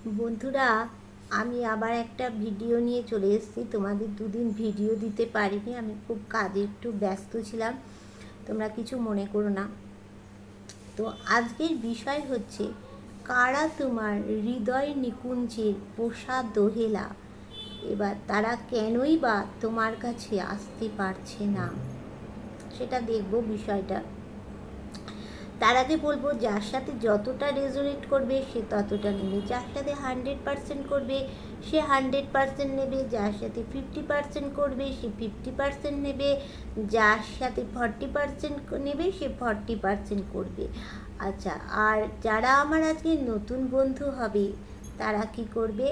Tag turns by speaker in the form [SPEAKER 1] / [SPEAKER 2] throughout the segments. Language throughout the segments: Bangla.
[SPEAKER 1] বন্ধুরা, আমি আবার একটা ভিডিও নিয়ে চলে এসেছি। তোমাদের দুদিন ভিডিও দিতে পারিনি, আমি খুব কাজে একটু ব্যস্ত ছিলাম, তোমরা কিছু মনে করো না। তো আজকের বিষয় হচ্ছে, কারা তোমার হৃদয় নিকুঞ্জের পোষা দোহেলা, এবার তারা কেনই বা তোমার কাছে আসতে পারছে না, সেটা দেখবো বিষয়টা। তার আগে বলবো, যার সাথে যতটা রেজোনেট করবে সে ততটা নেবে, যার সাথে 100% করবে সে 100% নেবে, যার সাথে 50% করবে সে 50% নেবে, যার সাথে 40% নেবে সে 40% করবে। আচ্ছা, আর যারা আমার আজকে নতুন বন্ধু হবে তারা কি করবে,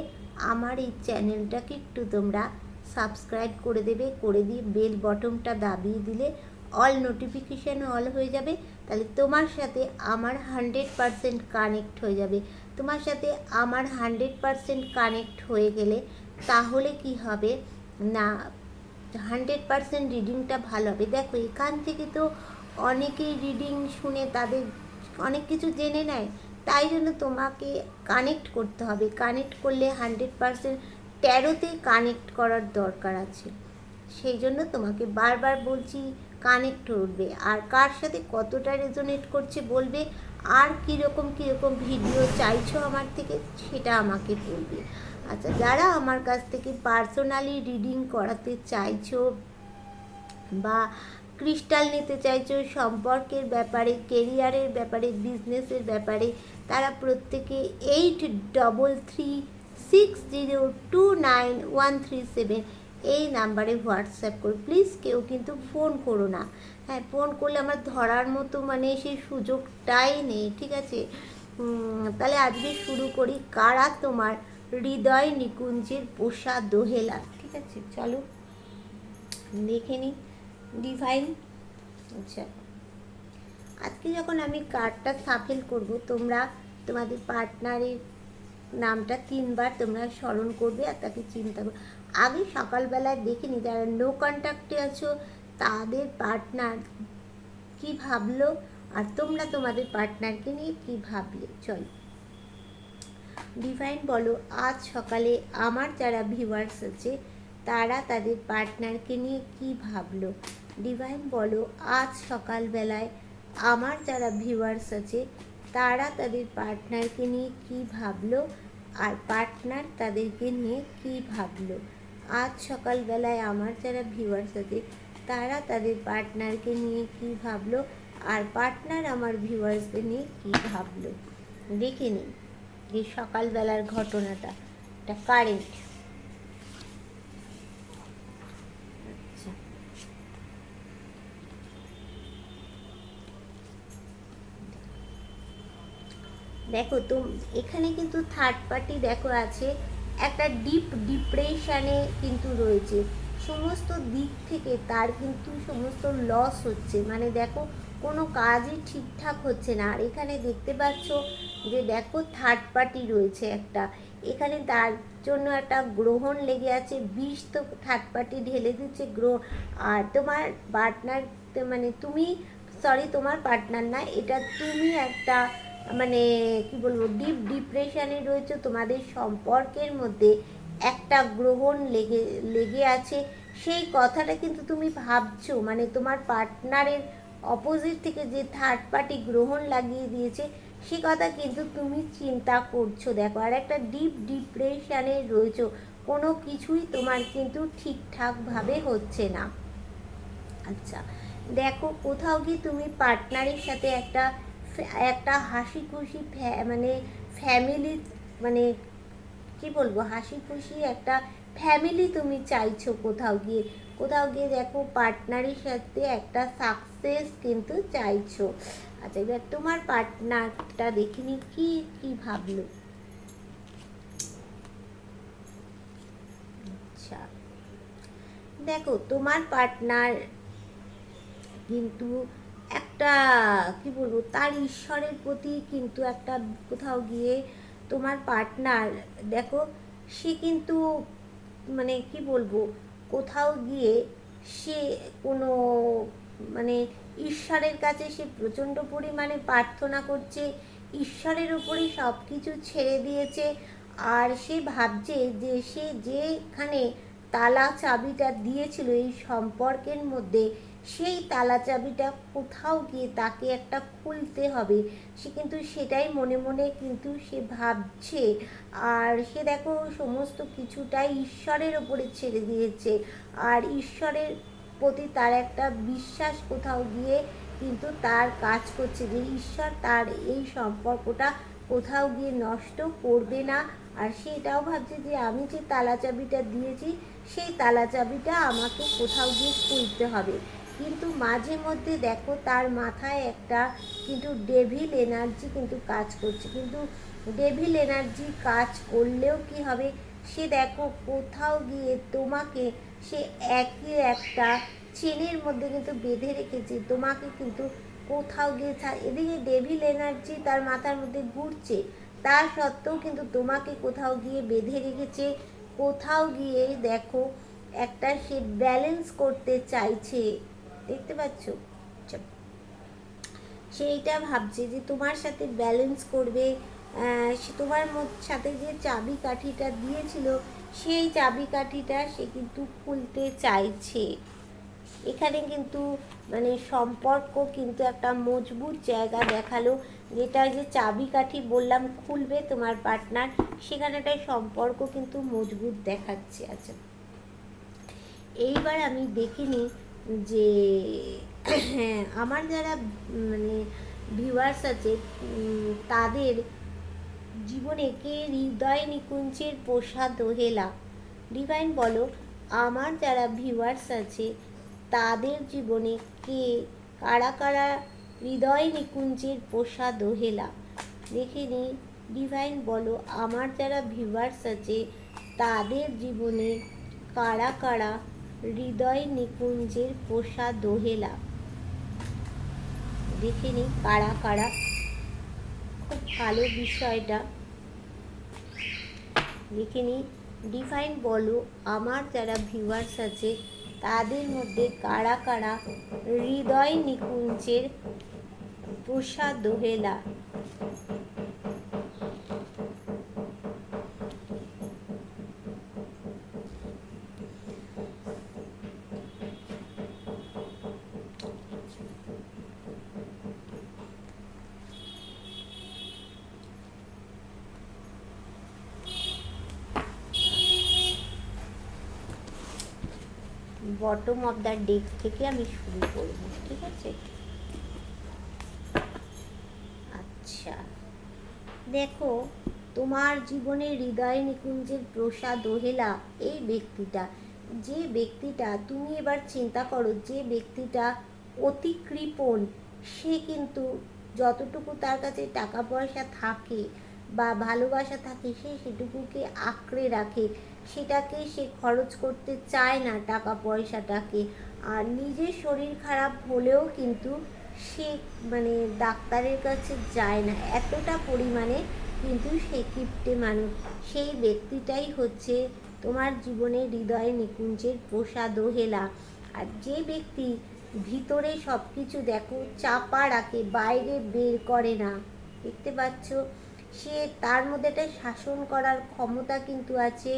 [SPEAKER 1] আমার এই চ্যানেলটাকে একটু তোমরা সাবস্ক্রাইব করে দেবে, করে দিয়ে বেল বটনটা দাবিয়ে দিলে অল নোটিফিকেশান অল হয়ে যাবে। তাহলে তোমার সাথে আমার 100% কানেক্ট হয়ে যাবে। তোমার সাথে আমার 100% কানেক্ট হয়ে গেলে তাহলে কি হবে না, 100% রিডিংটা ভালো হবে। দেখো, এখান থেকে তো অনেকেই রিডিং শুনে তাদের অনেক কিছু জেনে নেয়, তাই জন্য তোমাকে কানেক্ট করতে হবে। কানেক্ট করলে 100% ট্যারোতে কানেক্ট করার দরকার আছে। সেই জন্য তোমাকে বারবার বলছি, কানেক্ট করবে, আর কার সাথে কতটা রেজোনেট করছে বলবে, আর কীরকম কীরকম ভিডিও চাইছো আমার থেকে সেটা আমাকে বলবে। আচ্ছা, যারা আমার কাছ থেকে পার্সোনালি রিডিং করাতে চাইছো বা ক্রিস্টাল নিতে চাইছো সম্পর্কের ব্যাপারে, কেরিয়ারের ব্যাপারে, বিজনেসের ব্যাপারে, তারা প্রত্যেকে 8336029137 এই নাম্বারে হোয়াটসঅ্যাপ করো। প্লিজ কেউ কিন্তু ফোন করো না। হ্যাঁ, ফোন করলে আমার ধরার মতো মানে সেই সুযোগটাই নেই, ঠিক আছে? তাহলে আজকে শুরু করি, কারা তোমার হৃদয় নিকুঞ্জের পোষা দোহেলা। ঠিক আছে, চলো দেখে নিই ডিভাইন। আচ্ছা, আজকে যখন আমি কার্ডটা সাফেল করব, তোমরা তোমাদের পার্টনারের নামটা 3বার তোমরা স্মরণ করবে আর তাকে চিন্তা করবে। আগে সকালবেলায় দেখে নি যারা নো কন্ট্যাক্টে আছো তাদের পার্টনার কি ভাবলো, আর তোমরা তোমাদের পার্টনারকে নিয়ে কি ভাবলে। চলো ডিভাইন বলো, আজ সকালে আমার যারা ভিউয়ার্স আছে তারা তাদের পার্টনারকে নিয়ে কি ভাবলো। ডিভাইন বলো, আজ সকালবেলায় আমার যারা ভিউয়ার্স আছে তারা তাদের পার্টনারকে নিয়ে কি ভাবলো, আর পার্টনার তাদেরকে নিয়ে কি ভাবলো। আজ সকালবেলায় আমার যারা ভিউয়ার্স আছে তারা তাদের পার্টনারকে নিয়ে কি ভাবলো, আর পার্টনার আমার ভিউয়ার্সদের নিয়ে কি ভাবলো। দেখে নিই এই সকালবেলার ঘটনাটা, এটা কারেন্ট। আচ্ছা, দেখো তো এখানে কিন্তু থার্ড পার্টি দেখো আছে, একটা ডিপ ডিপ্রেশনে কিন্তু রয়েছে। সমস্ত দিক থেকে তার কিন্তু সমস্ত লস হচ্ছে, মানে দেখো কোনো কাজই ঠিকঠাক হচ্ছে না। আর এখানে দেখতে পাচ্ছ যে দেখো থার্ড পার্টি রয়েছে একটা, এখানে তার জন্য একটা গ্রহণ লেগে আছে, বিষ তো থার্ড পার্টি ঢেলে দিচ্ছে গ্রহ। আর তোমার পার্টনার মানে তুমি, সরি তোমার পার্টনার না এটা, তুমি একটা মানে কি বলবো ডিপ ডিপ্রেশনে রয়েছে। তোমাদের সম্পর্কের মধ্যে একটা গ্রহণ লেগে লেগে আছে, সেই কথাটা কিন্তু তুমি ভাবছো, মানে তোমার পার্টনারের অপোজিট থেকে যে থার্ড পার্টি গ্রহণ লাগিয়ে দিয়েছে সে কথা কিন্তু তুমি চিন্তা করছো। দেখো, আর একটা ডিপ ডিপ্রেশনে রয়েছো, কোনো কিছুই তোমার কিন্তু ঠিকঠাকভাবে হচ্ছে না। আচ্ছা, দেখো কোথাও কি তুমি পার্টনারের সাথে একটা একটা হাসি খুশি মানে ফ্যামিলি, মানে কি বলবো, হাসি খুশি একটা ফ্যামিলি তুমি চাইছো কোথাও গিয়ে। কোথাও গিয়ে দেখো পার্টনারের সাথে একটা সাকসেস কিন্তু চাইছো। আচ্ছা, এবার তোমার পার্টনারটা দেখিনি কি কি ভাবলো। আচ্ছা, দেখো তোমার পার্টনার কিন্তু একটা কি বলবো, তার ঈশ্বরের প্রতি কিন্তু একটা কোথাও গিয়ে তোমার পার্টনার দেখো, সে কিন্তু মানে কি বলবো, কোথাও গিয়ে সে কোনো মানে ঈশ্বরের কাছে সে প্রচণ্ড পরিমাণে প্রার্থনা করছে, ঈশ্বরের উপরেই সব কিছু ছেড়ে দিয়েছে। আর সে ভাবছে যে সে যেখানে তালা চাবিটা দিয়েছিল এই সম্পর্কের মধ্যে, সেই তালা চাবিটা কোথাও গিয়ে তাকে একটা খুলতে হবে। সে কিন্তু সেটাই মনে মনে কিন্তু সে ভাবছে। আর সে দেখো সমস্ত কিছুটাই ঈশ্বরের ওপরে ছেড়ে দিয়েছে। আর ঈশ্বরের প্রতি তার একটা বিশ্বাস কোথাও গিয়ে কিন্তু তার কাজ করছে, যে ঈশ্বর তার এই সম্পর্কটা কোথাও গিয়ে নষ্ট করবে না। আর সে এটাও ভাবছে যে আমি যে তালা চাবিটা দিয়েছি সেই তালা চাবিটা আমাকে কোথাও গিয়ে খুলতে হবে। কিন্তু মাঝে মধ্যে দেখো তার মাথায় একটা কিন্তু ডেভিল এনার্জি কিন্তু কাজ করছে। কিন্তু ডেভিল এনার্জি কাজ করলেও কি হবে, সে দেখো কোথাও গিয়ে তোমাকে সে একই একটা চেনের মধ্যে কিন্তু বেঁধে রেখেছে। তোমাকে কিন্তু কোথাও গিয়ে এদিকে ডেভিল এনার্জি তার মাথার মধ্যে ঘুরছে, তা সত্ত্বেও কিন্তু তোমাকে কোথাও গিয়ে বেঁধে রেখেছে। কোথাও গিয়ে দেখো একটা সে ব্যালেন্স করতে চাইছে, দেখতে পাচ্ছ? সেইটা ভাবছে যে তোমার সাথে ব্যালেন্স করবে। সে তোমার সাথে যে চাবিকাঠিটা দিয়েছিল সেই চাবিকাঠিটা সে কিন্তু খুলতে চাইছে। এখানে কিন্তু মানে সম্পর্ক কিন্তু একটা মজবুত জায়গা দেখালো, যেটা যে চাবিকাঠি বললাম খুলবে তোমার পার্টনার, সেখানেটাই সম্পর্ক কিন্তু মজবুত দেখাচ্ছে। আচ্ছা, এইবার আমি দেখিনি যে আমার যারা মানে ভিউয়ার্স আছে তাদের জীবনে কে হৃদয় নিকুঞ্জের পোষা দোহেলা। ডিভাইন বলো, আমার যারা ভিউয়ার্স আছে তাদের জীবনে কে কারা কারা হৃদয় নিকুঞ্জের পোষা দোহেলা। দেখে নি ডিভাইন বলো, আমার যারা ভিউয়ার্স আছে তাদের জীবনে কারা কারা হৃদয় নিকুঞ্জের পোষা দোহেলা। দেখে নি কারা কারা। খুব ভালো বিষয়টা দেখে নি। ডিভাইন বলো, আমার যারা ভিউয়ার্স আছে তাদের মধ্যে কারা কারা হৃদয় নিকুঞ্জের পোষা দোহেলা। বটম অফ দ্য ডেক থেকে আমি শুরু করব, ঠিক আছে? আচ্ছা, দেখো তোমার জীবনে হৃদয় নিকুঞ্জের প্রসা দোহেলা এই ব্যক্তিটা, যে ব্যক্তিটা তুমি এবার চিন্তা করো, যে ব্যক্তিটা অতি কৃপণ, সে কিন্তু যতটুকু তার কাছে টাকা পয়সা থাকে বা ভালোবাসা থাকে সে সেটুকুকে আঁকড়ে রাখে, সেটাকে সে খরচ করতে চায় না টাকা পয়সাটাকে। আর নিজের শরীর খারাপ হলেও কিন্তু সে মানে ডাক্তারের কাছে যায় না, এতটা পরিমাণে কিন্তু সে কিপ্টে মানুষ। সেই ব্যক্তিটাই হচ্ছে তোমার জীবনে হৃদয় নিকুঞ্জের পোষা দোহেলা। আর যে ব্যক্তি ভিতরে সব কিছু দেখো চাপা রাখে, বাইরে বের করে না, দেখতে পাচ্ছ? সে তার মধ্যে একটা শাসন করার ক্ষমতা কিন্তু আছে,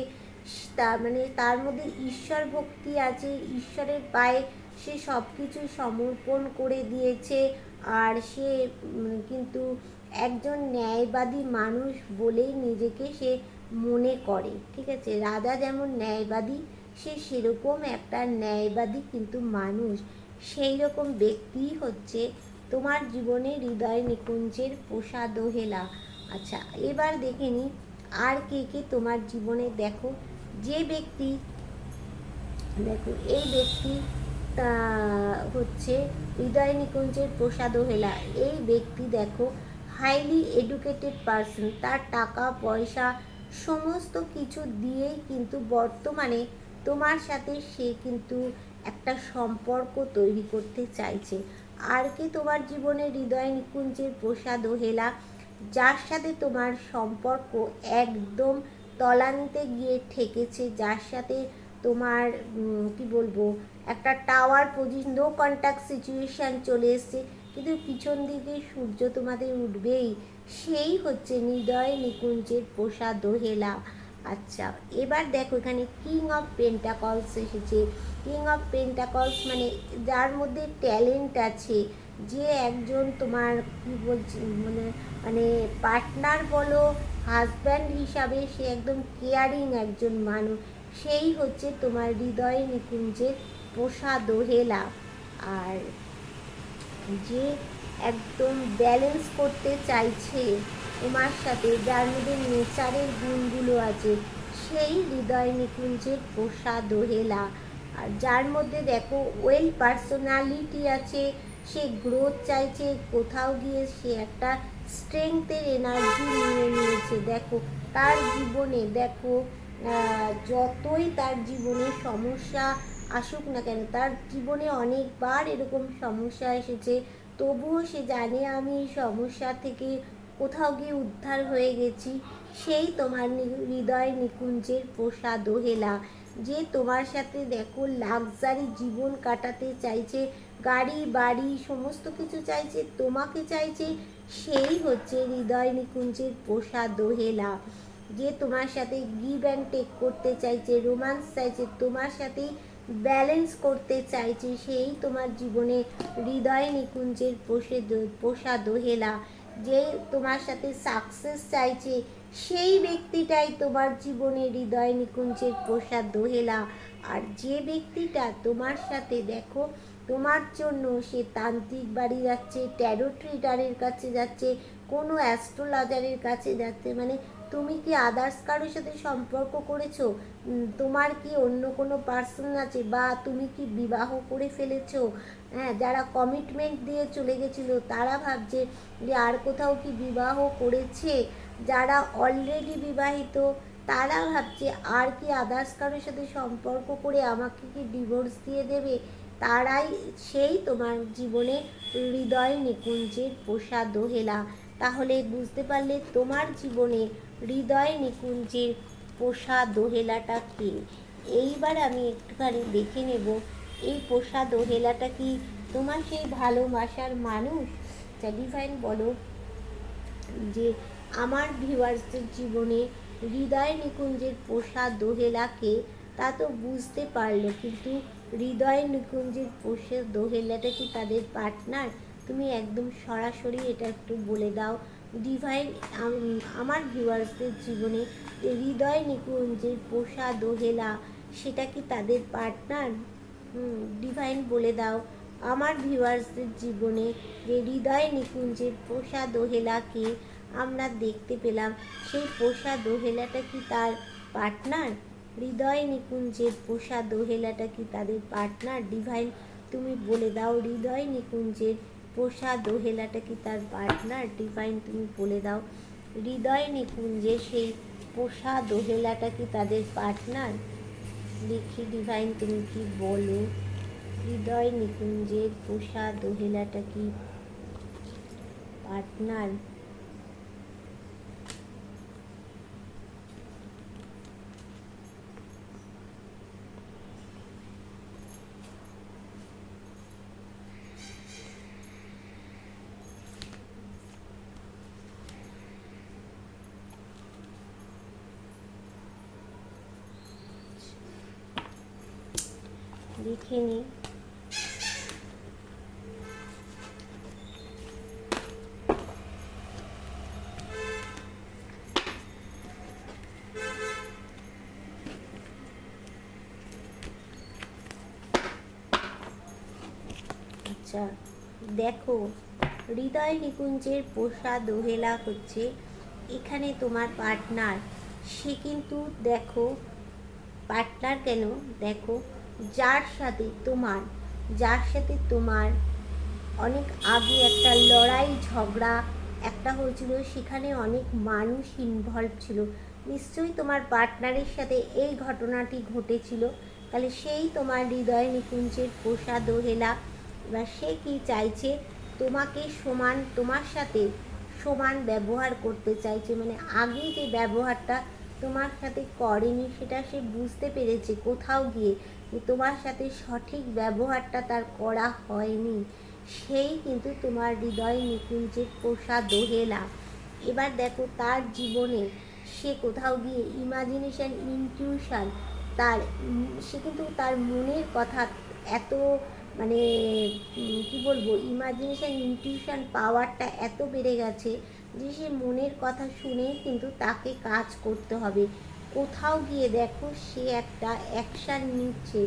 [SPEAKER 1] তার মানে তার মধ্যে ঈশ্বর ভক্তি আছে, ঈশ্বরের পায়ে সে সব কিছু সমর্পণ করে দিয়েছে। আর সে কিন্তু একজন ন্যায়বাদী মানুষ বলেই নিজেকে সে মনে করে, ঠিক আছে? রাজা যেমন ন্যায়বাদী, সে সেরকম একটা ন্যায়বাদী কিন্তু মানুষ। সেই রকম ব্যক্তিই হচ্ছে তোমার জীবনে হৃদয় নিকুঞ্জের পোষা দোহেলা। আচ্ছা, এবার দেখে নিই আর কে কে তোমার জীবনে। দেখো যে ব্যক্তি, দেখো এই ব্যক্তি হচ্ছে হৃদয় নিকুঞ্জের পোষা দোহেলা। এই ব্যক্তি দেখো হাইলি এডুকেটেড পারসন, তার টাকা পয়সা সমস্ত কিছু দিয়েই কিন্তু বর্তমানে তোমার সাথে সে কিন্তু একটা সম্পর্ক তৈরি করতে চাইছে। আর কি তোমার জীবনে হৃদয় নিকুঞ্জের পোষা দোহেলা, যার সাথে তোমার সম্পর্ক একদম তলানিতে গিয়ে ঠেকেছে, যার সাথে তোমার কি বলবো একটা tower position, no contact situation চলে এসছে, কিন্তু পিছন দিকে সূর্য তোমাদের উঠবেই। সেই হচ্ছে হৃদয় নিকুঞ্জের পোষা দোহেলা। আচ্ছা, এবার দেখো এখানে কিং অফ পেন্টাকলস এসেছে। কিং অফ পেন্টাকলস মানে যার মধ্যে ট্যালেন্ট আছে, যে একজন তোমার কী বলছি মানে মানে পার্টনার বলো, হাজব্যান্ড হিসাবে সে একদম কেয়ারিং একজন মানুষ, সেই হচ্ছে তোমার হৃদয় নিকুঞ্জের পোষা দোহেলা। আর যে একদম ব্যালেন্স করতে চাইছে তোমার সাথে, যার মধ্যে নেচারের গুণগুলো আছে, সেই হৃদয় নিকুঞ্জের পোষা দোহেলা। আর যার মধ্যে দেখো ওয়েল পার্সোনালিটি আছে, সে গ্রোথ চাইছে, কোথাও গিয়ে সে একটা স্ট্রেংথের এনার্জি নিয়ে নিয়েছে। দেখো তার জীবনে দেখো যতই তার জীবনে সমস্যা আসুক না কেন, তার জীবনে অনেকবার এরকম সমস্যা এসেছে, তবুও সে জানে আমি এই সমস্যা থেকে কোথাও গিয়ে উদ্ধার হয়ে গেছি। সেই তোমার হৃদয় নিকুঞ্জের পোষা দোহেলা, যে তোমার সাথে দেখো লাক্সারি জীবন কাটাতে চাইছে, গাড়ি বাড়ি সমস্ত কিছু চাইছে, তোমাকে চাইছে, সেই হচ্ছে হৃদয় নিকুঞ্জের পোষা দোহেলা। যে তোমার সাথে গিভ অ্যান্ড টেক করতে চাইছে, রোমান্স চাইছে, তোমার সাথেই ব্যালেন্স করতে চাইছে, সেই তোমার জীবনে হৃদয় নিকুঞ্জের পোষা দোহেলা। যে তোমার সাথে সাকসেস চাইছে, সেই ব্যক্তিটাই তোমার জীবনে হৃদয় নিকুঞ্জের পোষা দোহেলা। আর যে ব্যক্তিটা তোমার সাথে দেখো তোমার জন্য সে তান্ত্রিক বাড়ি যাচ্ছে, ট্যারো ট্রিডারের কাছে যাচ্ছে, কোনো অ্যাস্ট্রোলজারের কাছে যাচ্ছে, মানে তুমি কি আদার্স কারোর সাথে সম্পর্ক করেছো, তোমার কি অন্য কোনো পার্সন আছে, বা তুমি কি বিবাহ করে ফেলেছো? হ্যাঁ, যারা কমিটমেন্ট দিয়ে চলে গেছিলো তারা ভাবছে যে আর কোথাও কি বিবাহ করেছে, যারা অলরেডি বিবাহিত তারা ভাবছে আর কি আদার্স কারোর সাথে সম্পর্ক করে আমাকে কি ডিভোর্স দিয়ে দেবে, তারাই সেই তোমার জীবনে হৃদয় নিকুঞ্জের পোষা দোহেলা। তাহলে বুঝতে পারলে তোমার জীবনে হৃদয় নিকুঞ্জের পোষা দোহেলাটা কে। এইবার আমি একটুখানি দেখে নেব এই পোষা দোহেলাটা কি তোমার সেই ভালোবাসার মানুষ। ডিভাইন বলো যে আমার ভিউয়ার্সদের জীবনে হৃদয় নিকুঞ্জের পোষা দোহেলাকে, তা তো বুঝতে পারলে, কিন্তু হৃদয় নিকুঞ্জের পোষা দোহেলাটা কি তাদের পার্টনার? তুমি একদম সরাসরি এটা একটু বলে দাও ডিভাইন। আমার ভিউয়ার্সদের জীবনে হৃদয় নিকুঞ্জের পোষা দোহেলা সেটা কি তাদের পার্টনার? ডিভাইন বলে দাও আমার ভিউয়ার্সদের জীবনে যে হৃদয় নিকুঞ্জের পোষা দোহেলাকে আমরা দেখতে পেলাম, সেই পোষা দোহেলাটা কি তার পার্টনার? হৃদয় নিকুঞ্জের পোষা দোহেলাটা কি তাদের পার্টনার? ডিভাইন তুমি বলে দাও হৃদয় নিকুঞ্জের পোষা দোহেলাটা কি তার পার্টনার? ডিভাইন তুমি বলে দাও হৃদয় নিকুঞ্জের সেই পোষা দোহেলাটা কি তাদের পার্টনার? দেখি ডিভাইন তুমি কি বলো, হৃদয় নিকুঞ্জের পোষা দোহেলাটা কি পার্টনার? দেখে নি। আচ্ছা দেখো হৃদয় নিকুঞ্জের পোষা দোহেলা হচ্ছে এখানে তোমার পার্টনার। সে কিন্তু দেখো পার্টনার কেন, দেখো যার সাথে তোমার অনেক আগে একটা লড়াই ঝগড়া একটা হয়েছিল, সেখানে অনেক মানুষ ইনভলভ ছিল, নিশ্চয়ই তোমার পার্টনারের সাথে এই ঘটনাটি ঘটেছিল। তাহলে সেই তোমার হৃদয় নিকুঞ্জের পোষা দোহেলা। এবার সে কি চাইছে, তোমাকে সমান, তোমার সাথে সমান ব্যবহার করতে চাইছে, মানে আগে যে ব্যবহারটা তোমার সাথে করেনি সেটা সে বুঝতে পেরেছে কোথাও গিয়ে যে তোমার সাথে সঠিক ব্যবহারটা তার করা হয়নি। সেই কিন্তু তোমার হৃদয় নিকুঞ্জের পোষা দোহেলা। এবার দেখো তার জীবনে সে কোথাও গিয়ে ইমাজিনেশন, ইনটিউশন, তার সে কিন্তু তার মনের কথা এত মানে কি বলবো, ইমাজিনেশন ইনটিউশন পাওয়ারটা এত বেড়ে গেছে যে সে মনের কথা শুনে কিন্তু তাকে কাজ করতে হবে। কোথাও গিয়ে দেখো সে একটা অ্যাকশান নিচ্ছে,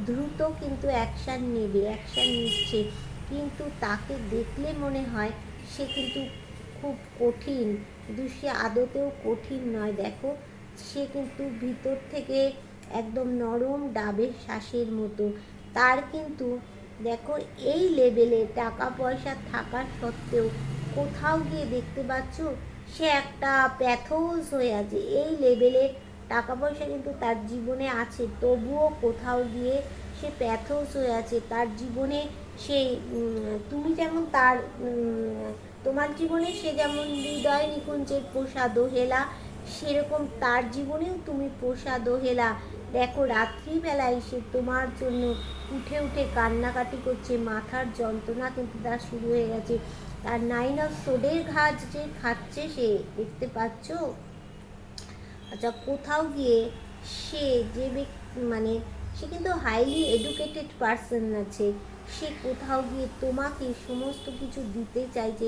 [SPEAKER 1] দ্রুত কিন্তু অ্যাকশান নেবে, অ্যাকশান নিচ্ছে, কিন্তু তাকে দেখলে মনে হয় সে কিন্তু খুব কঠিন, কিন্তু সে আদতেও কঠিন নয়। দেখো সে কিন্তু ভিতর থেকে একদম নরম ডাবের শ্বাসের মতো। তার কিন্তু দেখো এই লেভেলে টাকা পয়সা থাকা সত্ত্বেও কোথাও গিয়ে দেখতে পাচ্ছ সে একটা প্যাথোস হয়ে আছে। এই লেভেলে টাকা পয়সা কিন্তু তার জীবনে আছে, তবুও কোথাও গিয়ে সে প্যাথোস হয়ে আছে তার জীবনে। সে তুমি যেমন তার তোমার জীবনে সে যেমন হৃদয় নিকুঞ্জের পোষা দোহেলা, সেরকম তার জীবনেও তুমি পোষা দোহেলা। দেখো রাত্রিবেলায় সে তোমার জন্য উঠে উঠে কান্নাকাটি করছে, মাথার যন্ত্রণা কিন্তু তার শুরু হয়ে গেছে। তার 9 অফ সোডের ঘাস যে খাচ্ছে সে, দেখতে পাচ্ছ? আচ্ছা, কোথাও গিয়ে সে যে মানে সে কিন্তু হাইলি এডুকেটেড পারসন আছে। সে কোথাও গিয়ে তোমাকে সমস্ত কিছু দিতে চাইছে,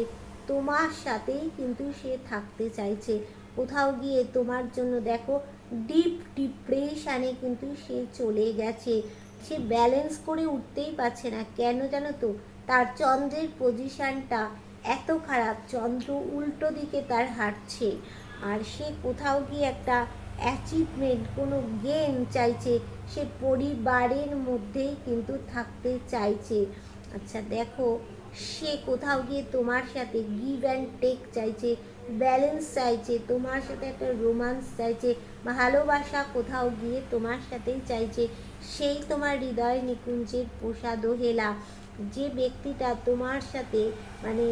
[SPEAKER 1] তোমার সাথেই কিন্তু সে থাকতে চাইছে। কোথাও গিয়ে তোমার জন্য দেখো ডিপ ডিপ্রেশানে কিন্তু সে চলে গেছে। সে ব্যালেন্স করে উঠতেই পারছে না, কেন জানো তো? তার চন্দ্রের পজিশানটা এত খারাপ, চন্দ্র উল্টো দিকে তার হাঁটছে। আর সে কোথাও গিয়ে একটা অ্যাচিভমেন্ট, কোনো গেম চাইছে, সে পরিবারের মধ্যেই কিন্তু থাকতে চাইছে। আচ্ছা দেখো সে কোথাও গিয়ে তোমার সাথে গিভ অ্যান্ড টেক চাইছে, ব্যালেন্স চাইছে, তোমার সাথে একটা রোমান্স চাইছে, ভালোবাসা কোথাও গিয়ে তোমার সাথেই চাইছে। সেই তোমার হৃদয় নিকুঞ্জের পোষা দোহেলা, যে ব্যক্তিটা তোমার সাথে মানে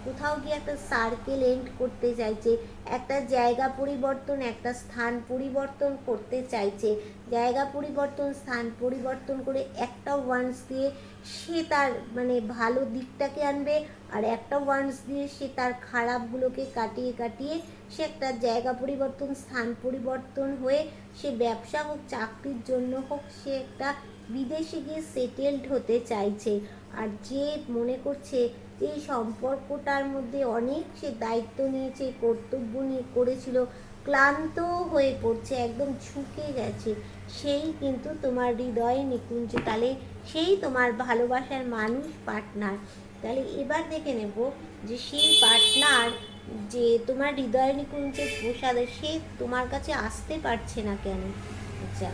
[SPEAKER 1] কোথাও গিয়ে একটা সার্কেল এন্ড করতে চাইছে, একটা জায়গা পরিবর্তন, একটা স্থান পরিবর্তন করতে চাইছে, জায়গা পরিবর্তন, স্থান পরিবর্তন করে একটা ওয়ান্স দিয়ে সে তার মানে ভালো দিকটাকে আনবে, আর একটা ওয়ান্স দিয়ে সে তার খারাপগুলোকে কাটিয়ে কাটিয়ে সে একটা জায়গা পরিবর্তন, স্থান পরিবর্তন হয়ে সে ব্যবসা হোক, চাকরির জন্য হোক, সে একটা বিদেশে গিয়ে সেটেলড হতে চাইছে। আর যে মনে করছে এই সম্পর্কটার মধ্যে অনেক সে দায়িত্ব নিয়েছে, কর্তব্য নিয়ে করেছিল, ক্লান্ত হয়ে পড়ছে, একদম ঝুঁকে গেছে, সেই কিন্তু তোমার হৃদয়ে নিকুঞ্জ, তাহলে সেই তোমার ভালোবাসার মানুষ, পার্টনার। তাহলে এবার দেখে নেব যে সেই পার্টনার যে তোমার হৃদয় নিকুঞ্জের প্রসাদে, সে তোমার কাছে আসতে পারছে না কেন? আচ্ছা,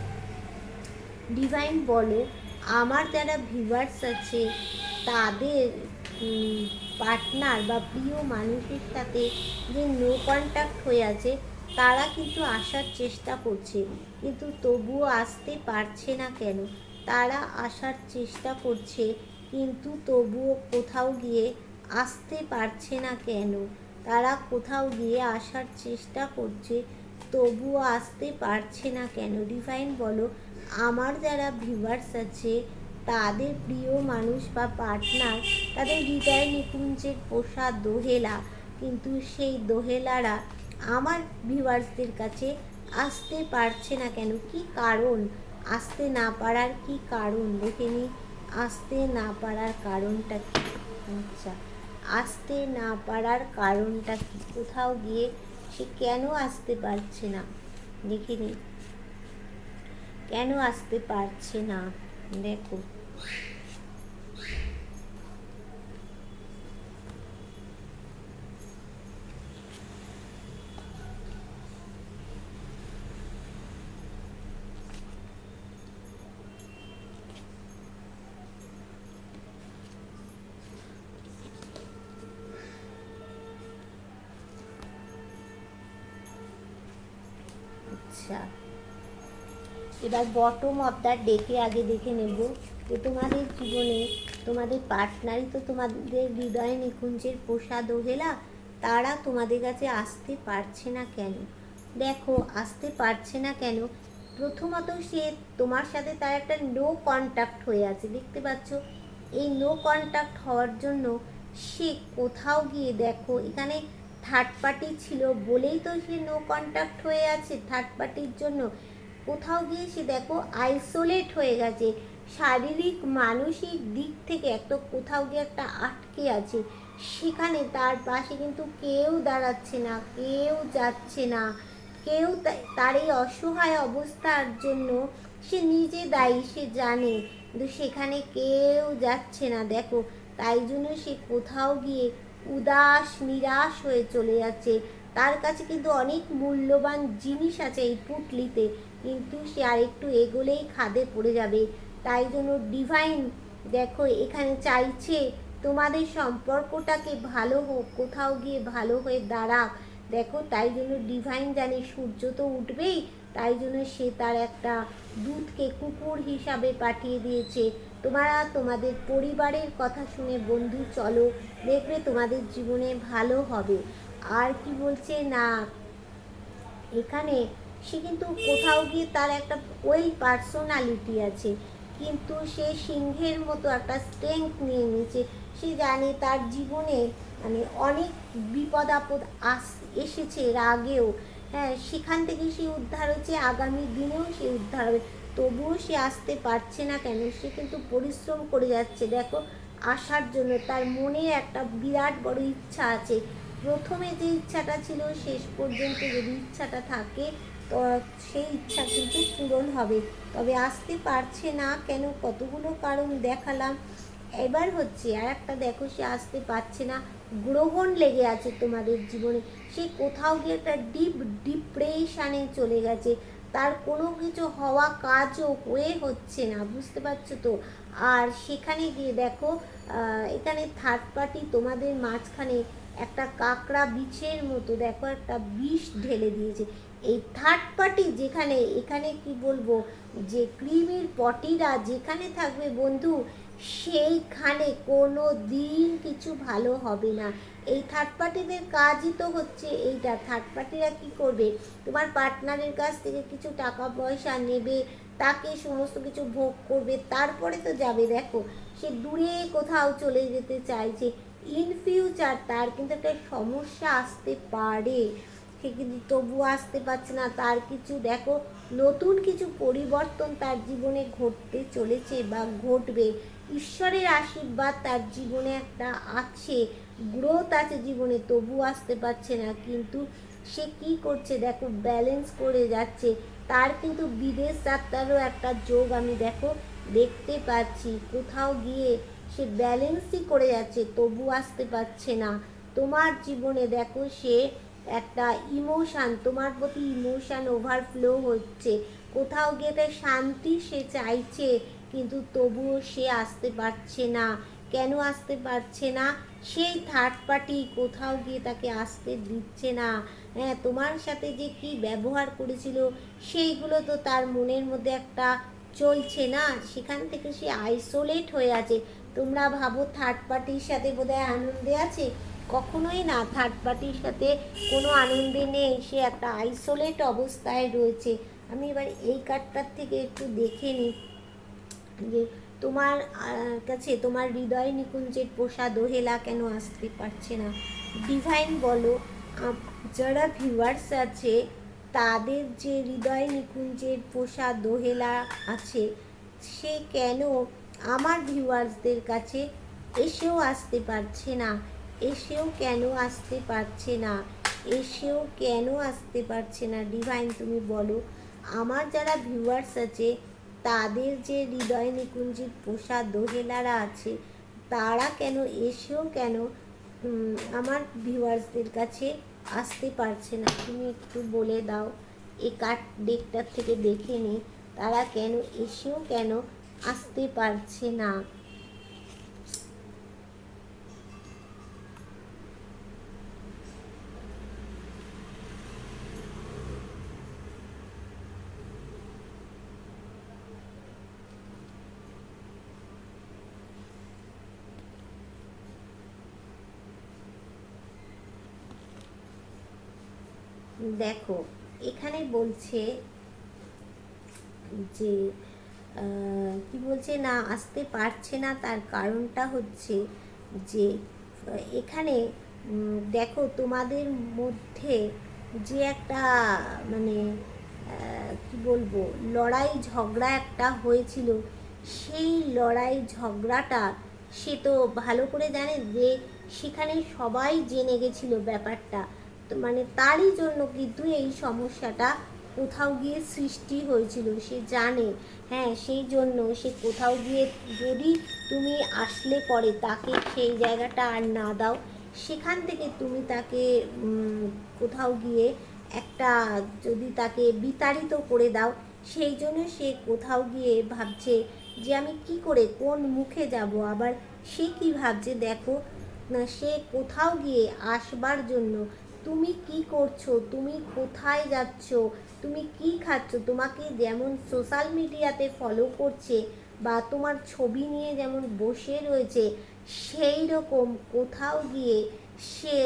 [SPEAKER 1] ডিভাইন বলো আমার যারা ভিউয়ার্স আছে তাদের পার্টনার বা প্রিয় মানুষের সাথে যে নো কন্ট্যাক্ট হয়ে আছে, তারা কিন্তু আসার চেষ্টা করছে, কিন্তু তবুও আসতে পারছে না কেন? তারা আসার চেষ্টা করছে কিন্তু তবুও কোথাও গিয়ে আসতে পারছে না কেন? তারা কোথাও গিয়ে আসার চেষ্টা করছে, তবুও আসতে পারছে না কেন? ডিভাইন বলো আমার যারা ভিউয়ার্স আছে তাদের প্রিয় মানুষ বা পার্টনার, তাদের হৃদয় নিকুঞ্জের পোষা দোহেলা, কিন্তু সেই দোহেলারা আমার ভিউয়ার্সদের কাছে আসতে পারছে না কেন? কি কারণ? আসতে না পারার কি কারণ দেখে নি। আসতে না পারার কারণটা কি? আচ্ছা, আসতে না পারার কারণটা কি? কোথাও গিয়ে সে কেন আসতে পারছে না দেখে নি, কেন আসতে পারছে না? দেখো আচ্ছা, এবার বটম অফ দ্য ডেকে আগে দেখে নেব যে তোমাদের জীবনে তোমাদের পার্টনারই তো তোমাদের হৃদয় নিকুঞ্জের পোষা দোহেলা, তারা তোমাদের কাছে আসতে পারছে না কেন? দেখো আসতে পারছে না কেন, প্রথমত সে তোমার সাথে তার একটা নো কন্ট্যাক্ট হয়ে আছে, দেখতে পাচ্ছ? এই নো কন্ট্যাক্ট হওয়ার জন্য সে কোথাও গিয়ে দেখো এখানে থার্ড পার্টি ছিল বলেই তো সে নো কন্ট্যাক্ট হয়ে আছে থার্ড পার্টির জন্য। কোথাও গিয়ে সে দেখো আইসোলেট হয়ে গেছে, শারীরিক মানসিক দিক থেকে একটা কোথাও গিয়ে একটা আটকে আছে। সেখানে তার পাশে কিন্তু কেউ দাঁড়াচ্ছে না, কেউ যাচ্ছে না, কেউ তার এই অসহায় অবস্থার জন্য সে নিজে দায়ী, সে জানে, কিন্তু সেখানে কেউ যাচ্ছে না দেখো। তাই জন্য সে কোথাও গিয়ে উদাস নিরাশ হয়ে চলে যাচ্ছে। তার কাছে কিন্তু অনেক মূল্যবান জিনিস আছে এই পুটলিতে, কিন্তু সে আরেকটু এগোলেই খাদে পড়ে যাবে। তাই জন্য ডিভাইন দেখো এখানে চাইছে তোমাদের সম্পর্কটাকে ভালো হোক, কোথাও গিয়ে ভালো হয়ে দাঁড়াক। দেখো তাই জন্য ডিভাইন জানে সূর্য তো উঠবেই, তাই জন্য সে তার একটা দূতকে কুকুর হিসাবে পাঠিয়ে দিয়েছে। তোমরা তোমাদের পরিবারের কথা শুনে বন্ধু চলো, দেখবে তোমাদের জীবনে ভালো হবে। আর কি বলছে না, এখানে সে কিন্তু কোথাও গিয়ে তার একটা ওয়েল পার্সোনালিটি আছে, কিন্তু সে সিংহের মতো একটা স্ট্রেংথ নিয়ে নিয়েছে। সে জানে তার জীবনে মানে অনেক বিপদ আপদ এসেছে এর আগেও, হ্যাঁ, সেখান থেকে সে উদ্ধার হয়েছে, আগামী দিনেও সে উদ্ধার হবে। তবুও সে আসতে পারছে না কেন? সে কিন্তু পরিশ্রম করে যাচ্ছে দেখো আসার জন্য। তার মনে একটা বিরাট বড় ইচ্ছা আছে। প্রথমে যে ইচ্ছাটা ছিল শেষ পর্যন্ত যদি ইচ্ছাটা থাকে তো সেই ইচ্ছা কিন্তু পূরণ হবে। তবে আসতে পারছে না কেন? কতগুলো কারণ দেখালাম। এবার হচ্ছে আর একটা দেখো, সে আসতে পারছে না, গ্রহণ লেগে আছে তোমাদের জীবনে। সে কোথাও গিয়ে একটা ডিপ ডিপ্রেশানে চলে গেছে, তার কোনো কিছু হওয়া কাজও হয়ে হচ্ছে না, বুঝতে পারছো তো। আর সেখানে গিয়ে দেখো এখানে থার্ড পার্টি তোমাদের মাঝখানে একটা কাঁকড়া বিছের মতো দেখো একটা বিষ ঢেলে দিয়েছে। এই থার্ড পার্টি যেখানে, এখানে কি বলবো, যে কৃমির পটিরা যেখানে থাকবে বন্ধু, সেইখানে কোনো দিন কিছু ভালো হবে না। এই থার্ড পার্টিদের কাজই তো হচ্ছে এইটা। থার্ড পার্টিরা কি করবে, তোমার পার্টনারের কাছ থেকে কিছু টাকা পয়সা নেবে, তাকে সমস্ত কিছু ভোগ করবে, তারপরে তো যাবে। দেখো সে দূরে কোথাও চলে যেতে চাইছে, ইন ফিউচার তার কিন্তু একটা সমস্যা আসতে পারে, সে কিন্তু তবুও আসতে পারছে না। তার কিছু দেখো নতুন কিছু পরিবর্তন তার জীবনে ঘটতে চলেছে বা ঘটবে। ঈশ্বরের আশীর্বাদ তার জীবনে একটা আছে, গ্রোথ আছে জীবনে, তবু আসতে পারছে না। কিন্তু সে কি করছে দেখো, ব্যালেন্স করে যাচ্ছে। তার কিন্তু বিদেশ যাত্রারও একটা যোগ আমি দেখো দেখতে পাচ্ছি। কোথাও গিয়ে সে ব্যালেন্সই করে যাচ্ছে, তবু আসতে পারছে না। তোমার জীবনে দেখো সে একটা ইমোশান, তোমার প্রতি ইমোশান ওভারফ্লো হচ্ছে। কোথাও গিয়ে তার শান্তি সে চাইছে, কিন্তু তবুও সে আসতে পারছে না। কেন আসতে পারছে না? সেই থার্ড পার্টি কোথাও গিয়ে তাকে আসতে দিচ্ছে না। হ্যাঁ, তোমার সাথে যে কি ব্যবহার করেছিল সেইগুলো তো তার মনের মধ্যে একটা চলছে না, সেখান থেকে সে আইসোলেট হয়ে আছে। তোমরা ভাবো থার্ড পার্টির সাথে বোধহয় আনন্দে আছে, কখনোই না। থার্ড পার্টির সাথে কোনো আনন্দে নেই, সে একটা আইসোলেট অবস্থায় রয়েছে। আমি এবার এই কার্ডটার থেকে একটু দেখে নিই যে তোমার কাছে তোমার হৃদয় নিকুঞ্জের পোষা দোহেলা কেন আসতে পারছে না। ডিভাইন বলো, যারা ভিউয়ার্স আছে তাদের যে হৃদয় নিকুঞ্জের পোষা দোহেলা আছে, সে কেন আমার ভিউয়ার্সদের কাছে এসেও আসতে পারছে না, এসেও কেন আসতে পারছে না, এসেও কেন আসতে পারছে না। ডিভাইন তুমি বলো, আমার যারা ভিউয়ার্স আছে তাদের যে হৃদয় নিকুঞ্জির পোষা দোহেলারা আছে, তারা কেন এসেও কেন আমার ভিউয়ার্সদের কাছে আসতে পারছে না। তুমি একটু বলে দাও, এই কার্ড ডেকটার থেকে দেখে নিই তারা কেন এসেও কেন আসতে পারছে না। দেখো এখানে বলছে যে কি বলছে না, আসতে পারছে না, তার কারণটা হচ্ছে যে এখানে দেখো তোমাদের মধ্যে যে একটা মানে কি বলবো, লড়াই ঝগড়া একটা হয়েছিল, সেই লড়াই ঝগড়াটা সে তো ভালো করে জানে যে সেখানে সবাই জেনে গেছিল ব্যাপারটা, তো মানে তারই জন্য কিন্তু এই সমস্যাটা কোথাও গিয়ে সৃষ্টি হয়েছিল, সে জানে। হ্যাঁ, সেই জন্য সে কোথাও গিয়ে যদি তুমি আসলে পরে তাকে সেই জায়গাটা আর না দাও, সেখান থেকে তুমি তাকে কোথাও গিয়ে একটা যদি তাকে বিতাড়িত করে দাও, সেই জন্য সে কোথাও গিয়ে ভাবছে যে আমি কি করে কোন মুখে যাব। আবার সে কি ভাবছে দেখো না, সে কোথাও গিয়ে আসবার জন্য তুমি কি করছো, তুমি কোথায় যাচ্ছ, তুমি কি খাচ্ছ, তোমাকে যেমন সোশ্যাল মিডিয়াতে ফলো করছে বা তোমার ছবি নিয়ে যেমন বসে রয়েছে, সেই রকম কোথাও গিয়ে সে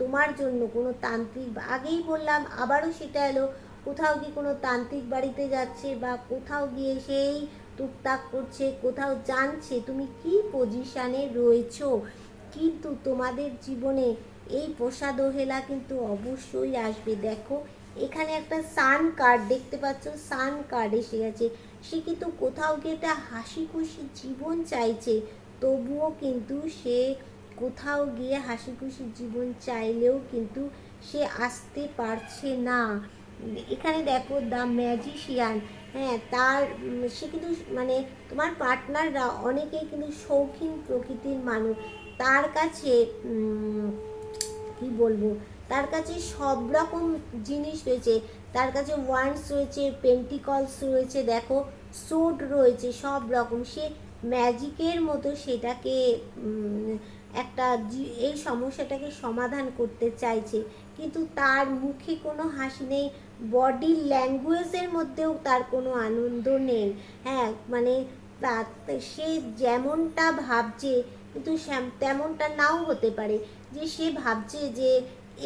[SPEAKER 1] তোমার জন্য কোনো তান্ত্রিক, আগেই বললাম আবারও সেটা এলো, কোথাও গিয়ে কোনো তান্ত্রিক বাড়িতে যাচ্ছে বা কোথাও গিয়ে সেই টুকটাক করছে, কোথাও জানছে তুমি কি পজিশানে রয়েছো। কিন্তু তোমাদের জীবনে এই পোষাদোহেলা কিন্তু অবশ্যই আসবে। দেখো এখানে একটা সান কার্ড দেখতে পাচ্ছ, সান কার্ড এসে গেছে। সে কিন্তু কোথাও গিয়ে একটা হাসি খুশি জীবন চাইছে, তবুও কিন্তু সে কোথাও গিয়ে হাসি খুশি জীবন চাইলেও কিন্তু সে আসতে পারছে না। এখানে দেখো দ্য ম্যাজিশিয়ান, হ্যাঁ তার সে কিন্তু মানে তোমার পার্টনাররা অনেকেই কিন্তু শৌখিন প্রকৃতির মানুষ, তার কাছে কি বলবো, তার কাছে সব রকম জিনিস রয়েছে, তার কাছে ওয়ান্ডস রয়েছে, পেন্টিকলস রয়েছে, দেখো সোড রয়েছে, সব রকম। সে ম্যাজিকের মতো সেটাকে একটা এই সমস্যাটাকে সমাধান করতে চাইছে, কিন্তু তার মুখে কোনো হাসি নেই, বডি ল্যাঙ্গুয়েজের মধ্যেও তার কোনো আনন্দ নেই। হ্যাঁ মানে সে যেমনটা ভাবছে কিন্তু তেমনটা নাও হতে পারে, যে সে ভাবছে যে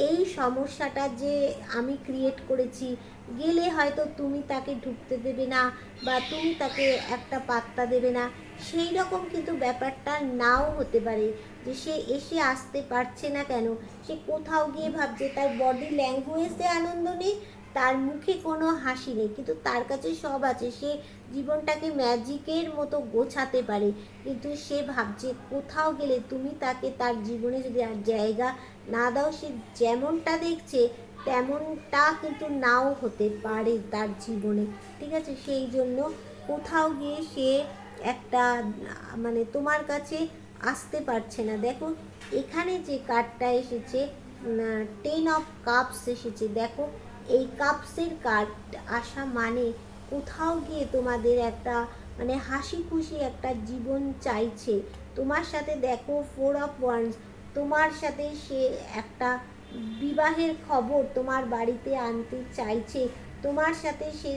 [SPEAKER 1] এই সমস্যাটা যে আমি ক্রিয়েট করেছি, গেলে হয়তো তুমি তাকে ঢুকতে দেবে না বা তুমি তাকে একটা পাত্তা দেবে না, সেই রকম কিন্তু ব্যাপারটা নাও হতে পারে। যে সে এসে আসতে পারছে না কেন, সে কোথাও গিয়ে ভাবছে তার বডি ল্যাঙ্গুয়েজে আনন্দ নেই, তার মুখে কোনো হাসি নেই, কিন্তু তার কাছে সব আছে, সে জীবনটাকে ম্যাজিকের মতো গোছাতে পারে, কিন্তু সে ভাবছে কোথাও গেলে তুমি তাকে তার জীবনে যদি আর জায়গা না দাও, সে যেমনটা দেখছে তেমনটা কিন্তু নাও হতে পারে তার জীবনে। ঠিক আছে, সেই জন্য কোথাও গিয়ে সে একটা মানে তোমার কাছে আসতে পারছে না। দেখো এখানে যে কার্ডটা এসেছে, 10 অফ কাপস এসেছে, দেখো এই কাপসের কার্ড আসা মানে কোথাও গিয়ে তোমাদের একটা মানে হাসি খুশি একটা জীবন চাইছে তোমার সাথে। দেখো 4 অফ ওয়ান্ডস, তোমার সাথে সে একটা বিবাহের খবর তোমার বাড়িতে আনতে চাইছে, তোমার সাথে সে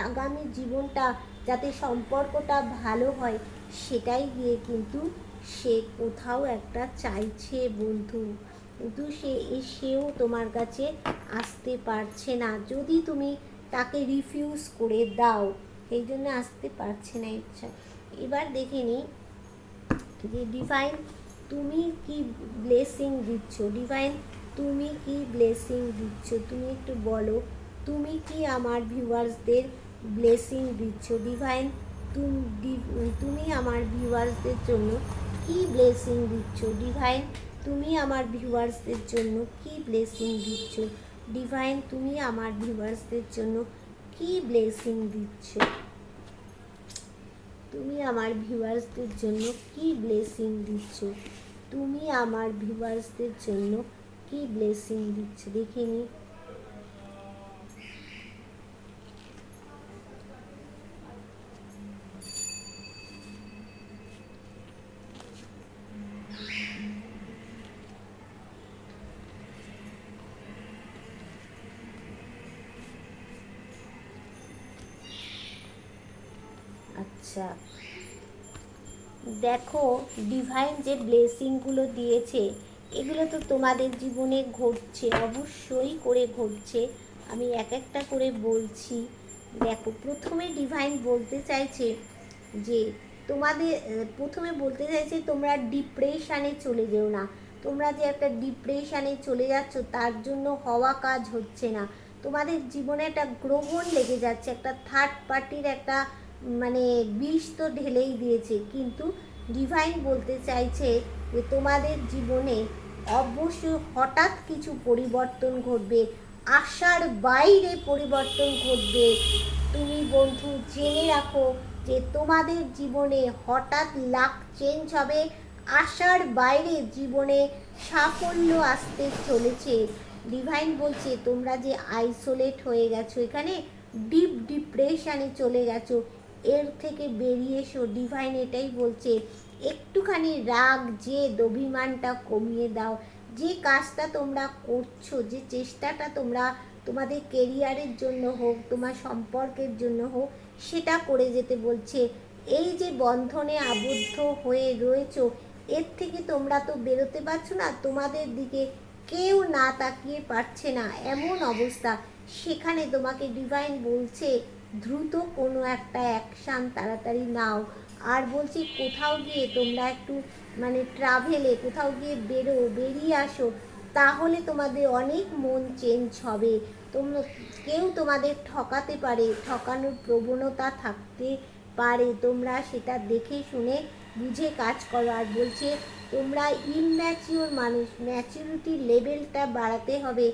[SPEAKER 1] আগামী জীবনটা যাতে সম্পর্কটা ভালো হয় সেটাই গিয়ে কিন্তু সে কোথাও একটা চাইছে বন্ধু, কিন্তু সে এসেও তোমার কাছে আসতে পারছে না, যদি তুমি তাকে রিফিউজ করে দাও, সেই জন্য আসতে পারছে না ইচ্ছা। এবার দেখে নিই যে ডিভাইন তুমি কি ব্লেসিং দিচ্ছ, ডিভাইন তুমি কি ব্লেসিং দিচ্ছ, তুমি একটু বলো তুমি কি আমার ভিউয়ার্সদের ব্লেসিং দিচ্ছ। ডিভাইন তুমি আমার ভিউয়ার্সদের জন্য কি ব্লেসিং দিচ্ছ। ডিভাইন তুমি আমার ভিউয়ার্সদের জন্য কি ব্লেসিং দিচ্ছ। ডিভাইন তুমি আমার ভিউয়ার্সদের জন্য কি ব্লেসিং দিচ্ছ। তুমি আমার ভিউয়ার্সদের জন্য কি ব্লেসিং দিচ্ছ, তুমি আমার ভিউয়ার্সদের জন্য কি ব্লেসিং দিচ্ছ, দেখে নি। আচ্ছা দেখো ডিভাইন যে ব্লেসিংগুলো দিয়েছে এগুলো তো তোমাদের জীবনে ঘটছে, অবশ্যই করে ঘটছে, আমি এক একটা করে বলছি। দেখো প্রথমে ডিভাইন বলতে চাইছে যে তোমাদের প্রথমে বলতে চাইছে তোমরা ডিপ্রেশানে চলে যেও না, তোমরা যে একটা ডিপ্রেশনে চলে যাচ্ছ, তার জন্য হওয়া কাজ হচ্ছে না। তোমাদের জীবনে একটা গ্রহণ লেগে যাচ্ছে, একটা থার্ড পার্টির একটা মানে বিষ তো ঢেলেই দিয়েছে, কিন্তু ডিভাইন বলতে চাইছে যে তোমাদের জীবনে অবশ্যই হঠাৎ কিছু পরিবর্তন ঘটবে, আশার বাইরে পরিবর্তন ঘটবে। তুমি বন্ধু জেনে রাখো যে তোমাদের জীবনে হঠাৎ লাক চেঞ্জ হবে, আশার বাইরে জীবনে সাফল্য আসতে চলেছে। ডিভাইন বলছে তোমরা যে আইসোলেট হয়ে গেছো, এখানে ডিপ ডিপ্রেশনে চলে গেছো, এর থেকে বেরিয়ে এসো। ডিভাইন এটাই বলছে, একটুখানি রাগ জেদ অভিমানটা কমিয়ে দাও। যে কাজটা তোমরা করছো, যে চেষ্টাটা তোমরা তোমাদের কেরিয়ারের জন্য হোক, তোমার সম্পর্কের জন্য হোক, সেটা করে যেতে বলছে। এই যে বন্ধনে আবদ্ধ হয়ে রয়েছো, এর থেকে তোমরা তো বেরোতে পারছো না, তোমাদের দিকে কেউ না তাকিয়ে পারছে না, এমন অবস্থা। সেখানে তোমাকে ডিভাইন বলছে দ্রুত কোনো একটা অ্যাকশান তাড়াতাড়ি নাও। আর বলছি কোথাও গিয়ে তোমরা একটু মানে ট্রাভেলে কোথাও গিয়ে বেরিয়ে আসো, তাহলে তোমাদের অনেক মন চেঞ্জ হবে। তোমরা কেউ তোমাদের ঠকাতে পারে, ঠকানোর প্রবণতা থাকতে পারে, তোমরা সেটা দেখে শুনে বুঝে কাজ করো। আর বলছে তোমরা ইনম্যাচিওর মানুষ, ম্যাচুরিটি লেভেলটা বাড়াতে হবে,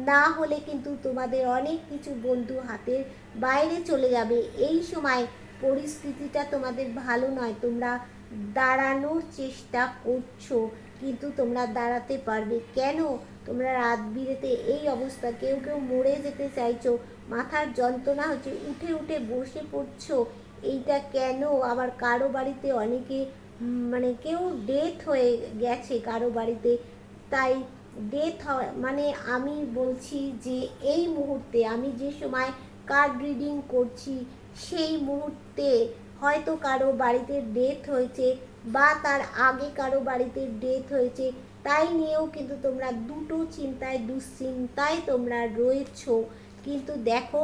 [SPEAKER 1] না হলে কিন্তু তোমাদের অনেক কিছু বন্ধু হাতের বাইরে চলে যাবে। এই সময় পরিস্থিতিটা তোমাদের ভালো নয়, তোমরা দাঁড়ানোর চেষ্টা করছো কিন্তু তোমরা দাঁড়াতে পারবে কেন? তোমরা রাত বিরেতে এই অবস্থা, কেউ কেউ মরে যেতে চাইছো, মাথার যন্ত্রণা হচ্ছে, উঠে উঠে বসে পড়ছো, এইটা কেন? আবার কারো বাড়িতে অনেকে মানে কেউ ডেথ হয়ে গেছে কারো বাড়িতে, তাই ডেথ হয় মানে আমি বলছি যে এই মুহূর্তে আমি যে সময় কার্ড রিডিং করছি, সেই মুহূর্তে হয়তো কারো বাড়িতে ডেথ হয়েছে বা তার আগে কারো বাড়িতে ডেথ হয়েছে, তাই নিয়েও কিন্তু তোমরা দুটো চিন্তায় দুশ্চিন্তায় তোমরা রয়েছো। কিন্তু দেখো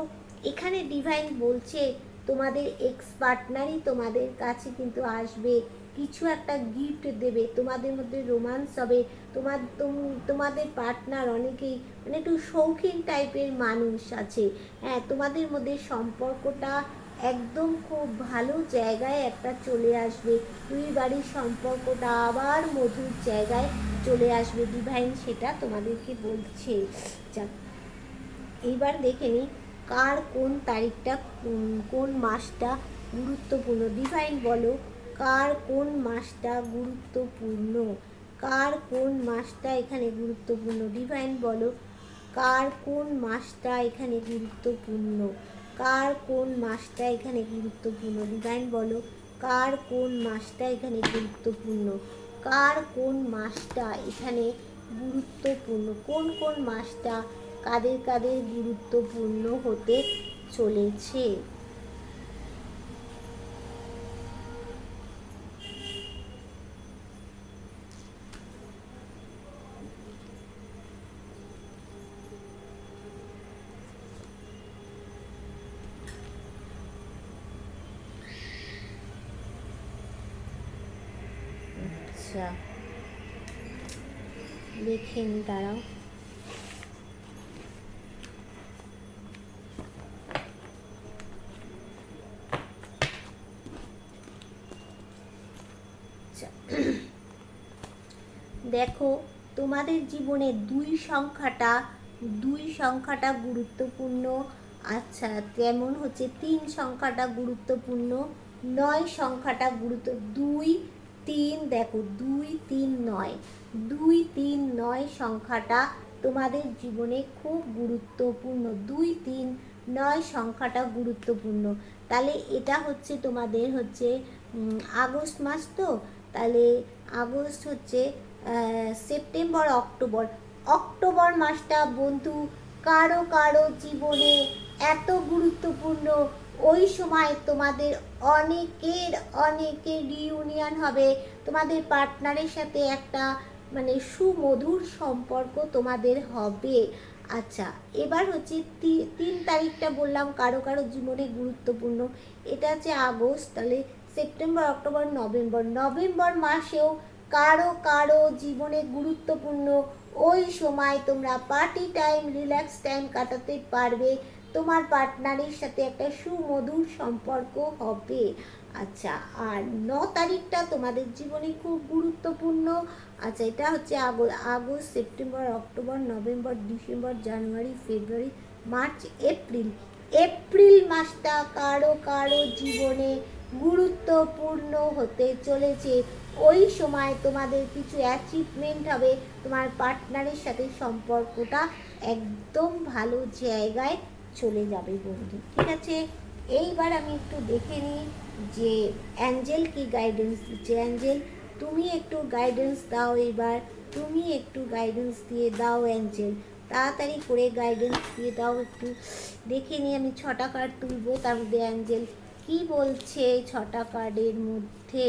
[SPEAKER 1] এখানে ডিভাইন বলছে তোমাদের এক্স পার্টনারই তোমাদের কাছে কিন্তু আসবে, কিছু একটা গিফট দেবে, তোমাদের মধ্যে রোমান্স হবে। তোমাদের পার্টনার অনেকেই মানে একটু শৌখিন টাইপের মানুষ আছে, হ্যাঁ তোমাদের মধ্যে সম্পর্কটা একদম খুব ভালো জায়গায় একটা চলে আসবে, দুই বাড়ির সম্পর্কটা আবার মধুর জায়গায় চলে আসবে। ডিভাইন সেটা তোমাদেরকে বলছে। যাক, এইবার দেখে নিই কার কোন তারিখটা কোন মাসটা গুরুত্বপূর্ণ। ডিভাইন বলো কার কোন মাসটা গুরুত্বপূর্ণ, কার কোন মাসটা এখানে গুরুত্বপূর্ণ। ডিভাইন বলো কার কোন মাসটা এখানে গুরুত্বপূর্ণ, কার কোন মাসটা এখানে গুরুত্বপূর্ণ। ডিভাইন বলো কার কোন মাসটা এখানে গুরুত্বপূর্ণ, কার কোন মাসটা এখানে গুরুত্বপূর্ণ, কোন কোন মাসটা কাদের কাদের গুরুত্বপূর্ণ হতে চলেছে। আচ্ছা দেখে নি, দাঁড়াও। দেখো তোমাদের জীবনে দুই সংখ্যাটা গুরুত্বপূর্ণ। আচ্ছা তেমন হচ্ছে 3 সংখ্যাটা গুরুত্বপূর্ণ, 9 সংখ্যাটা দুই তিন, দেখো 2 3 9, 2 3 9 সংখ্যাটা তোমাদের জীবনে খুব গুরুত্বপূর্ণ, 2 3 9 সংখ্যাটা গুরুত্বপূর্ণ। তাহলে এটা হচ্ছে তোমাদের হচ্ছে আগস্ট মাস, তো তাহলে আগস্ট হচ্ছে সেপ্টেম্বর অক্টোবর মাসটা বন্ধু কারো কারো জীবনে এত গুরুত্বপূর্ণ। ওই সময় তোমাদের অনেকের রিউনিয়ন হবে, তোমাদের পার্টনারের সাথে একটা মানে সুমধুর সম্পর্ক তোমাদের হবে। আচ্ছা এবার হচ্ছে 3 তারিখটা বললাম কারো কারো জীবনে গুরুত্বপূর্ণ, এটা হচ্ছে আগস্ট, তাহলে সেপ্টেম্বর অক্টোবর নভেম্বর মাসেও কারো কারো জীবনে গুরুত্বপূর্ণ, ওই সময় তোমরা পার্টি টাইম, রিল্যাক্স টাইম কাটাতে পারবে, তোমার পার্টনারের সাথে একটা সুমধুর সম্পর্ক হবে। আচ্ছা, আর 9 তারিখটা তোমাদের জীবনে খুব গুরুত্বপূর্ণ। আচ্ছা, এটা হচ্ছে August, September, October, November, December, January, February, March, April. April মাসটা কারো কারো জীবনে গুরুত্বপূর্ণ হতে চলেছে। ওই সময় তোমাদের কিছু অ্যাচিভমেন্ট হবে, তোমার পার্টনারের সাথে সম্পর্কটা একদম ভালো জায়গায় চলে যাবে বন্ধু, ঠিক আছে? এইবার আমি একটু দেখে নিই যে অ্যাঞ্জেল কি গাইডেন্স দিচ্ছে। অ্যাঞ্জেল, তুমি একটু গাইডেন্স দাও, এবার তুমি একটু গাইডেন্স দিয়ে দাও অ্যাঞ্জেল, তাড়াতাড়ি করে গাইডেন্স দিয়ে দাও। একটু দেখে নিই, আমি 6টা কার্ড তুলবো, তার মধ্যে অ্যাঞ্জেল কি বলছে 6টা কার্ডের মধ্যে।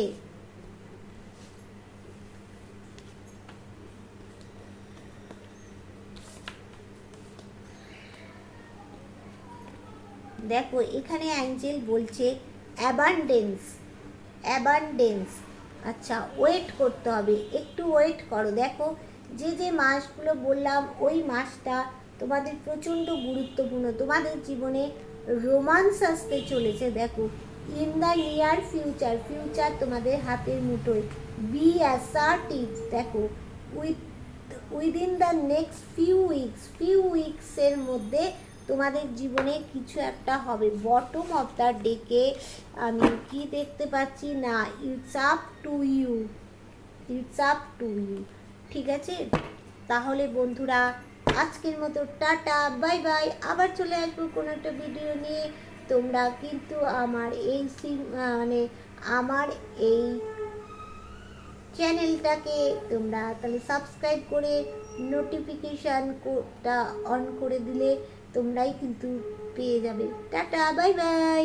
[SPEAKER 1] দেখো এখানে অ্যাঞ্জেল বলছে অ্যাবান্ডেন্স, অ্যাবান্ডেন্স। আচ্ছা, ওয়েট করতে হবে, একটু ওয়েট করো। দেখো যে যে মাসগুলো বললাম ওই মাসটা তোমাদের প্রচণ্ড গুরুত্বপূর্ণ, তোমাদের জীবনে রোমান্স আসতে চলেছে। দেখো in the near future, future তোমাদের হাতের মুঠোয়। বি অ্যাসার্টিভ, দেখো উইদিন দ্য নেক্সট ফিউ উইকসের মধ্যে তোমাদের জীবনে কিছু একটা হবে। বটম অফ দ্য ডেকে আমি কি দেখতে পাচ্ছি না, it's up to you, it's up to you, ঠিক আছে? তাহলে বন্ধুরা আজকের মতো টাটা, বাই বাই। আবার চলে আসবো কোনো একটা ভিডিও নিয়ে। তোমরা কিন্তু আমার এই মানে আমার এই চ্যানেলটাকে তোমরা তাহলে সাবস্ক্রাইব করে নোটিফিকেশানটা অন করে দিলে তোমরাই কিন্তু পেয়ে যাবে। Tata, bye bye.